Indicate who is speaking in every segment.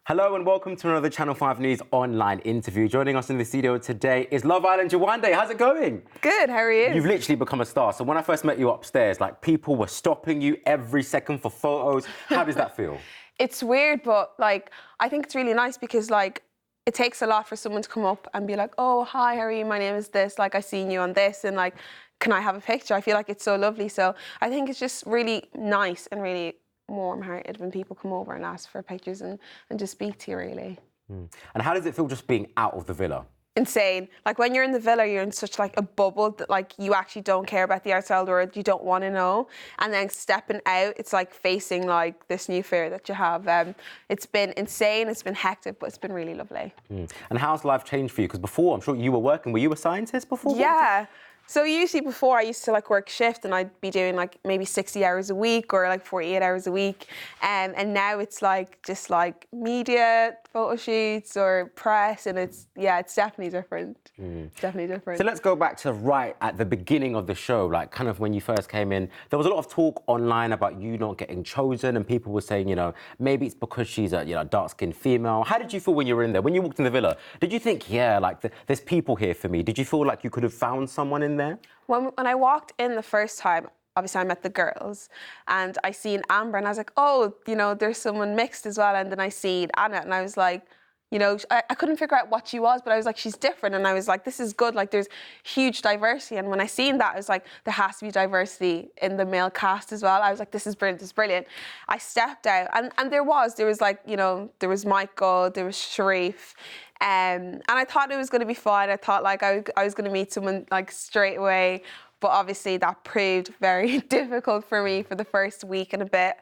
Speaker 1: Hello and welcome to another Channel 5 News online interview. Joining us in the studio today is Love Island Yewande. How's it going?
Speaker 2: Good, how are you?
Speaker 1: You've literally become a star. So when I first met you upstairs, like people were stopping you every second for photos. How does that feel?
Speaker 2: It's weird, but like, I think it's really nice because like, it takes a lot for someone to come up and be like, oh, hi, how are you? My name is this. Like, I seen you on this and like, can I have a picture? I feel like it's so lovely. So I think it's just really nice and really warm-hearted when people come over and ask for pictures and just speak to you, really.
Speaker 1: And how does it feel just being out of the villa?
Speaker 2: Insane. Like when you're in the villa, you're in such like a bubble that like you actually don't care about the outside world, you don't want to know. And then stepping out, it's like facing like this new fear that you have. It's been insane, it's been hectic, but it's been really lovely.
Speaker 1: And how's life changed for you? Because before, I'm sure you were you a scientist before?
Speaker 2: Yeah. So usually before I used to like work shift and I'd be doing like maybe 60 hours a week or like 48 hours a week. And now it's like just like media, photo shoots or press and it's definitely different. It's definitely different.
Speaker 1: So let's go back to right at the beginning of the show, like kind of when you first came in. There was a lot of talk online about you not getting chosen and people were saying, you know, maybe it's because she's a dark-skinned female. How did you feel when you were in there? When you walked in the villa, did you think, yeah, like there's people here for me? Did you feel like you could have found someone in there?
Speaker 2: When I walked in the first time, obviously I met the girls and I seen Amber and I was like, oh, you know, there's someone mixed as well. And then I seen Anna and I was like, you know, I couldn't figure out what she was, but I was like, she's different. And I was like, this is good. Like there's huge diversity. And when I seen that, I was like, there has to be diversity in the male cast as well. I was like, this is brilliant, this is brilliant. I stepped out and there was like, you know, there was Michael, there was Sharif. And I thought it was going to be fun. I thought like I was going to meet someone like straight away. But obviously that proved very difficult for me for the first week and a bit.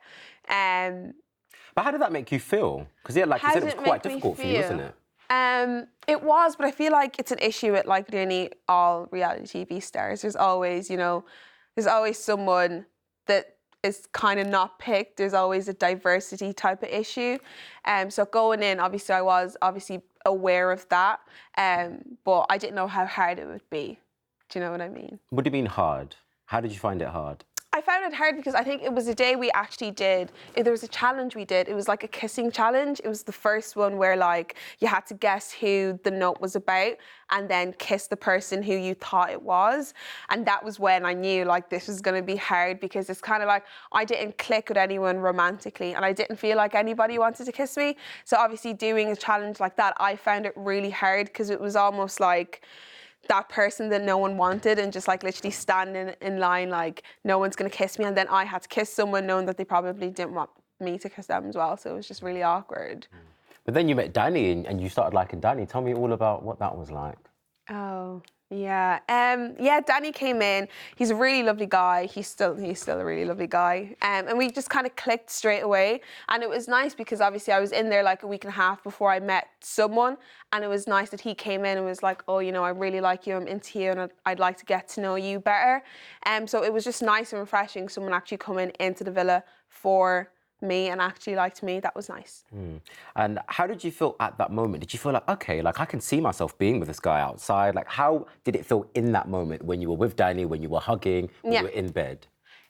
Speaker 1: But how did that make you feel? Because yeah, like you said, it was quite difficult for you, wasn't it?
Speaker 2: It was, but I feel like it's an issue with like nearly all reality TV stars. There's always, you know, there's always someone that is kind of not picked. There's always a diversity type of issue. So going in, obviously I was obviously aware of that, but I didn't know how hard it would be. Do you know what I mean?
Speaker 1: What do you mean hard? How did you find it hard?
Speaker 2: I found it hard because I think it was a day we actually did, there was a challenge we did. It was like a kissing challenge. It was the first one where like you had to guess who the note was about and then kiss the person who you thought it was. And that was when I knew like this was going to be hard because it's kind of like I didn't click with anyone romantically and I didn't feel like anybody wanted to kiss me. So obviously doing a challenge like that, I found it really hard because it was almost like that person that no one wanted and just like literally standing in line like no one's gonna kiss me and then I had to kiss someone knowing that they probably didn't want me to kiss them as well, so it was just really awkward.
Speaker 1: But then you met Danny and you started liking Danny. Tell me all about what that was like.
Speaker 2: Oh yeah, Danny came in. He's a really lovely guy. He's still a really lovely guy. And we just kind of clicked straight away. And it was nice because obviously I was in there like a week and a half before I met someone. And it was nice that he came in and was like, oh, you know, I really like you. I'm into you and I'd like to get to know you better. So it was just nice and refreshing. Someone actually coming into the villa for me and actually liked me. That was nice.
Speaker 1: And how did you feel at that moment? Did you feel like, okay, like I can see myself being with this guy outside? Like how did it feel in that moment when you were with Danny, when you were hugging, when you were in bed?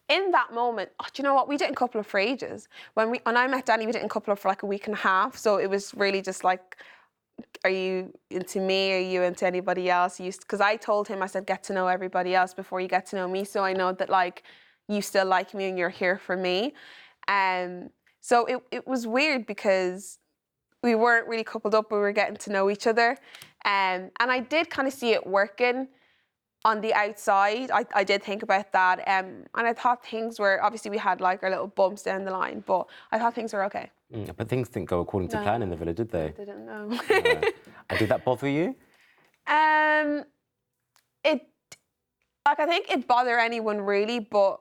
Speaker 2: In that moment, do you know what? We didn't couple up for ages. When I met Danny, we didn't couple up for like a week and a half. So it was really just like, are you into me? Are you into anybody else? Because I told him, I said, get to know everybody else before you get to know me. So I know that like you still like me and you're here for me. So it was weird because we weren't really coupled up, but we were getting to know each other. And I did kind of see it working on the outside. I did think about that. And I thought things were, obviously we had like our little bumps down the line, but I thought things were okay.
Speaker 1: But things didn't go according to plan in the villa, did they?
Speaker 2: I didn't know.
Speaker 1: And did that bother you?
Speaker 2: I think it bothered anyone really, but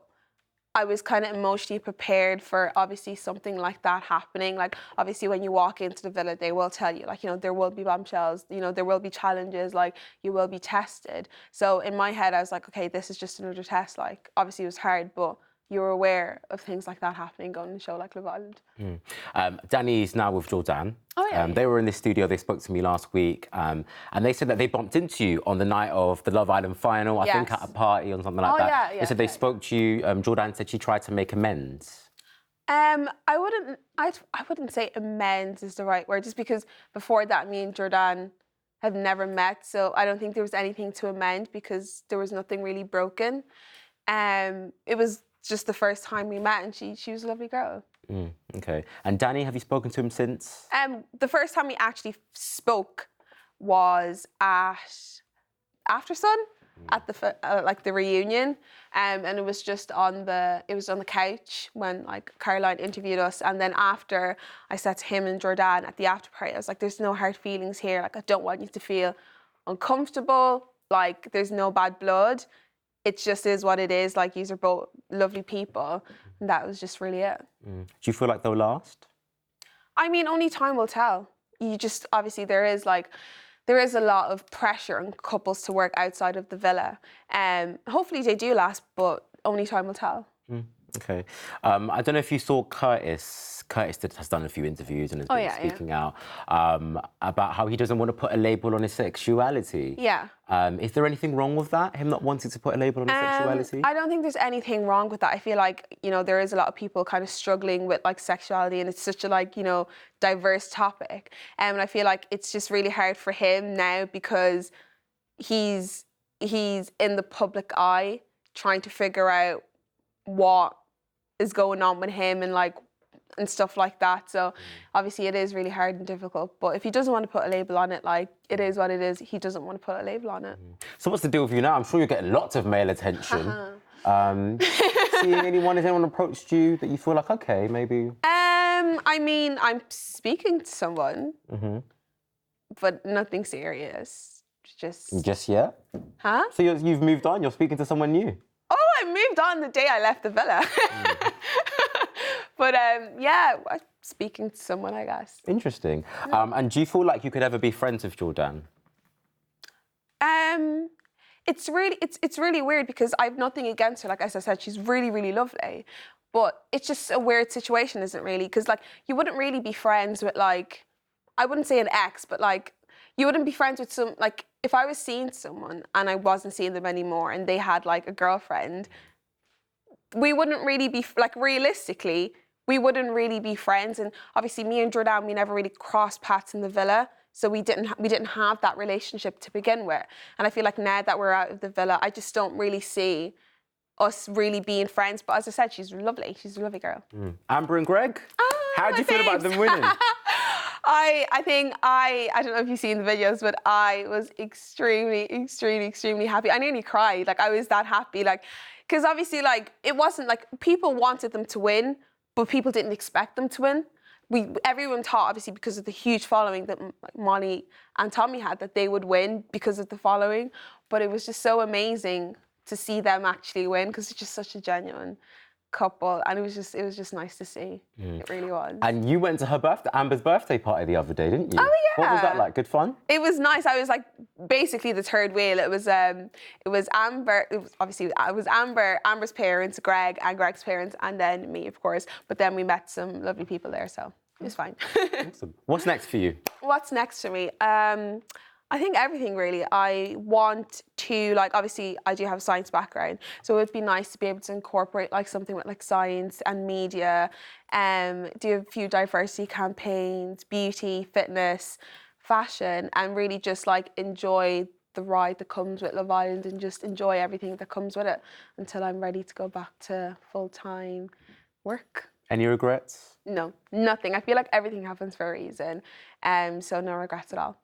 Speaker 2: I was kind of emotionally prepared for obviously something like that happening. Like obviously when you walk into the villa, they will tell you like, you know, there will be bombshells, you know, there will be challenges, like you will be tested. So in my head, I was like, okay, this is just another test. Like obviously it was hard, but you're aware of things like that happening going on a show like Love Island.
Speaker 1: Danny's now with Jourdan.
Speaker 2: Oh, yeah.
Speaker 1: They were in the studio, they spoke to me last week, and they said that they bumped into you on the night of the Love Island final, I think at a party or something like that.
Speaker 2: Yeah,
Speaker 1: they said they spoke to you, Jourdan said she tried to make amends.
Speaker 2: I wouldn't say amends is the right word, just because before that, me and Jourdan have never met, so I don't think there was anything to amend because there was nothing really broken. It was just the first time we met, and she was a lovely girl.
Speaker 1: Okay. And Danny, have you spoken to him since?
Speaker 2: The first time we actually spoke was at After Sun, at the like the reunion, and it was just on the couch when like Caroline interviewed us, and then after I said to him and Jourdan at the after party, I was like, "There's no hard feelings here. Like I don't want you to feel uncomfortable. Like there's no bad blood. It just is what it is. Like these are both lovely people." And that was just really it.
Speaker 1: Do you feel like they'll last?
Speaker 2: I mean, only time will tell. You just, obviously there is a lot of pressure on couples to work outside of the villa. Hopefully they do last, but only time will tell.
Speaker 1: Okay. I don't know if you saw Curtis. Curtis has done a few interviews and has been speaking out about how he doesn't want to put a label on his sexuality.
Speaker 2: Yeah.
Speaker 1: Is there anything wrong with that, him not wanting to put a label on his sexuality?
Speaker 2: I don't think there's anything wrong with that. I feel like, there is a lot of people kind of struggling with like sexuality, and it's such a diverse topic. And I feel like it's just really hard for him now because he's in the public eye trying to figure out what is going on with him and stuff like that. So obviously it is really hard and difficult. But if he doesn't want to put a label on it, like it is what it is. He doesn't want to put a label on it.
Speaker 1: So what's the deal with you now? I'm sure you're getting lots of male attention. Seeing anyone, has anyone approached you that you feel like, okay, maybe?
Speaker 2: I mean, I'm speaking to someone, but nothing serious.
Speaker 1: Just yet?
Speaker 2: Huh?
Speaker 1: So you've moved on. You're speaking to someone new.
Speaker 2: Oh, I moved on the day I left the villa. But yeah, I'm speaking to someone, I guess.
Speaker 1: Interesting. And do you feel like you could ever be friends with Jourdan?
Speaker 2: It's really weird because I have nothing against her. Like as I said, she's really, really lovely. But it's just a weird situation, isn't it, really? Because like you wouldn't really be friends with like, I wouldn't say an ex, but like you wouldn't be friends with if I was seeing someone and I wasn't seeing them anymore and they had like a girlfriend, we wouldn't really be, like realistically, we wouldn't really be friends. And obviously me and Jourdan, we never really crossed paths in the villa. So we didn't have that relationship to begin with. And I feel like now that we're out of the villa, I just don't really see us really being friends. But as I said, she's lovely. She's a lovely girl.
Speaker 1: Amber and Greg? How do you feel about them winning?
Speaker 2: I think I don't know if you've seen the videos, but I was extremely, extremely, extremely happy. I nearly cried. Like I was that happy. Like, because obviously like it wasn't like people wanted them to win, but people didn't expect them to win. Everyone thought, obviously, because of the huge following that Molly and Tommy had, that they would win because of the following. But it was just so amazing to see them actually win because it's just such a genuine couple, and it was just nice to see. It really was.
Speaker 1: And you went to Amber's birthday party the other day, didn't you?
Speaker 2: Oh yeah.
Speaker 1: What was that like? Good fun?
Speaker 2: It was nice. I was like basically the third wheel. It was Amber. It was Amber's parents, Greg, and Greg's parents, and then me, of course. But then we met some lovely people there, so it was fine.
Speaker 1: Awesome. What's next for you?
Speaker 2: What's next for me? I think everything really. I want to, like, obviously I do have a science background, so it would be nice to be able to incorporate like something with like science and media, do a few diversity campaigns, beauty, fitness, fashion, and really just like enjoy the ride that comes with Love Island and just enjoy everything that comes with it until I'm ready to go back to full-time work.
Speaker 1: Any regrets?
Speaker 2: No, nothing. I feel like everything happens for a reason, so no regrets at all.